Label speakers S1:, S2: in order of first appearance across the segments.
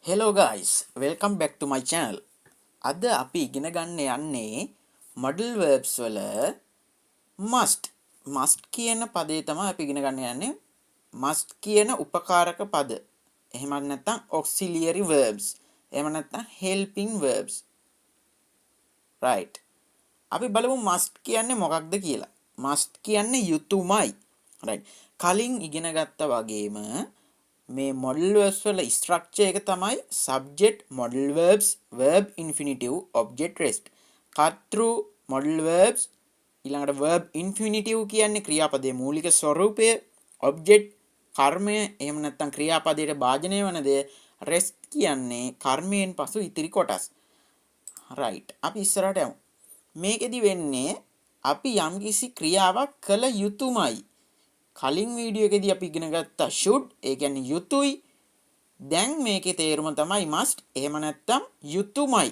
S1: Hello guys, welcome back to my channel. අද අපි ඉගෙන ගන්න යන්නේ modal verbs වල must කියන පදේ තමයි අපි ඉගෙන ගන්න යන්නේ. must කියන උපකාරක පද. එහෙම නැත්නම් auxiliary verbs. එහෙම නැත්නම් helping verbs. right. අපි බලමු must කියන්නේ මොකක්ද කියලා. must කියන්නේ යුතුයමයි. right. කලින් ඉගෙන ගත්තා වගේම මේ modal verbs වල structure එක තමයි subject modal verbs verb infinitive object rest කර්තෘ modal verbs ඊළඟට verb infinitive කියන්නේ ක්‍රියාපදයේ මූලික ස්වරූපය object කර්මය එහෙම නැත්නම් ක්‍රියාපදයට භාජනය වන දේ rest කියන්නේ කර්මයෙන් පසු ඉතිරි කොටස් right අපි ඉස්සරහට යමු මේකෙදි වෙන්නේ අපි යම්කිසි ක්‍රියාවක් කළ යුතුයමයි කලින් වීඩියෝ එකේදී අපි ඉගෙන ගත්තා should ඒ කියන්නේ යුතුයි දැන් මේකේ තේරුම තමයි must එහෙම නැත්නම් යුතුයමයි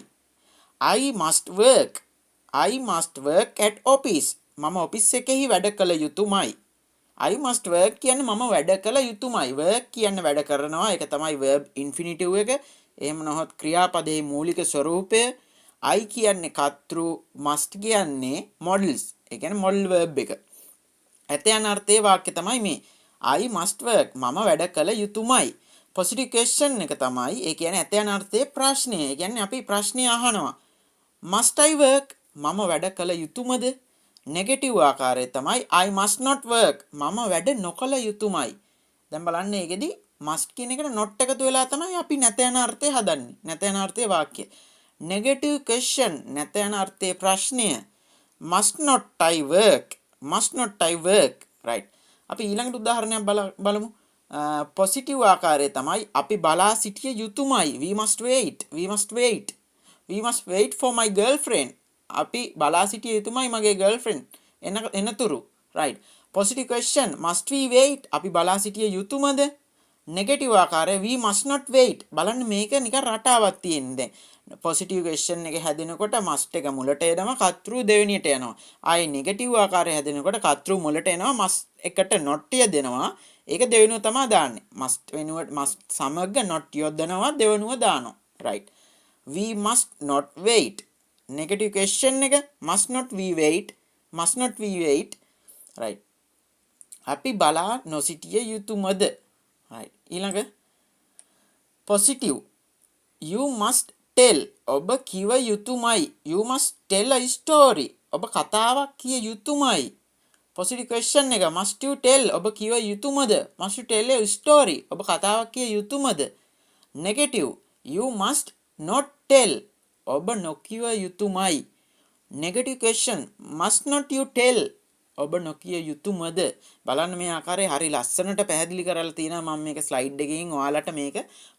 S1: I must work at office මම ඔෆිස් එකෙහි වැඩ කළ යුතුයමයි I must work කියන්නේ මම වැඩ කළ යුතුයමයි work කියන්නේ වැඩ කරනවා ඒක තමයි verb infinitive එක එහෙම නොහොත් ක්‍රියාපදයේ මූලික ස්වරූපය I කියන්නේ කර්තෘ must කියන්නේ modals ඒ කියන්නේ modal verb එක ඇතයන් අර්ථයේ වාක්‍ය තමයි මේ I must work මම වැඩ කළ යුතුයමයි positive question එක තමයි ඒ කියන්නේ ඇතයන් අර්ථයේ ප්‍රශ්නය ඒ කියන්නේ අපි ප්‍රශ්නය අහනවා must I work මම වැඩ කළ යුතුයමද negative ආකාරය තමයි I must not work මම වැඩ නොකළ යුතුයමයි දැන් බලන්න මේකෙදි must කියන එකට not එකතු වෙලා තමයි අපි නැතයන් අර්ථය හදන්නේ නැතයන් අර්ථයේ වාක්‍ය negative question නැතයන් අර්ථයේ ප්‍රශ්නය must not I work right අපි ඊළඟට උදාහරණයක් බලමු positive ආකාරය තමයි අපි බලා සිටිය යුතුයමයි we must wait for my girlfriend අපි බලා සිටිය යුතුයමයි මගේ girlfriend එනතුරු right positive question must we wait අපි බලා සිටිය යුතුයමද negative ආකාරය we must not wait බලන්න මේක නිකන් රටාවක් තියෙන්නේ දැන් positive question එක හැදෙනකොට must එක මුලට එනවා කර්තෘ දෙවෙනියට යනවා ආයේ negative ආකාරය හැදෙනකොට කර්තෘ මුලට එනවා must එකට not යදෙනවා ඒක දෙවෙනුව තමයි දාන්නේ must වෙනුවට must සමග not යොදනවා දෙවෙනුව දානවා right we must not wait negative question එක must not we wait right අපි බලා නොසිටිය යුතුයමද right ඊළඟ positive you must tell ඔබ කිව යුතුයමයි you must tell a story ඔබ කතාවක් කිය යුතුයමයි positive question එක must you tell ඔබ කිව යුතුයමද must you tell a story ඔබ කතාවක් කිය යුතුයමද negative you must not tell ඔබ නොකිය යුතුයමයි negative question must not you tell ඔබ නොකිය යුතුයමද බලන්න මේ ආකාරයේ හරි ලස්සනට පැහැදිලි කරලා තියෙනවා මම මේක ස්ලයිඩ් එකකින් ඔයාලට මේක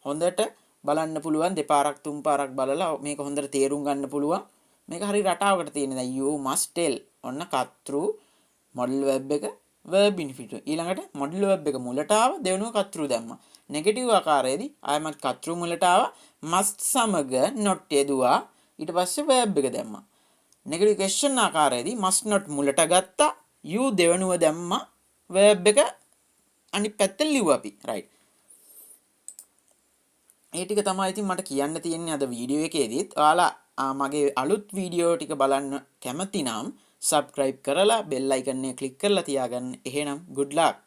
S1: හොඳට බලන්න පුළුවන් දෙපාරක් තුන් පාරක් බලලා මේක හොඳට තේරුම් ගන්න පුළුවන් මේක හරි රටාවකට තියෙන දැන් you must tell ඔන්න කර්තෘ modal verb එක verb infinitive ඊළඟට modal verb එක මුලට ආව දෙවෙනුව කර්තෘ දැම්මා negative ආකාරයේදී ආයමත් කර්තෘ මුලට ආව must සමග not යෙදුවා ඊට පස්සේ verb එක දැම්මා negative question ආකාරයේදී must not මුලට ගත්තා you දෙවෙනුව දැම්මා verb එක අනිත් පැත්තට ලිව්වා අපි right ඒ ටික තමයි ඉතින් මට කියන්න තියෙන්නේ අද වීඩියෝ එකේදීත් ඔයාලා මගේ අලුත් වීඩියෝ ටික බලන්න කැමති නම් subscribe කරලා bell icon එක click කරලා තියාගන්න එහෙනම් good luck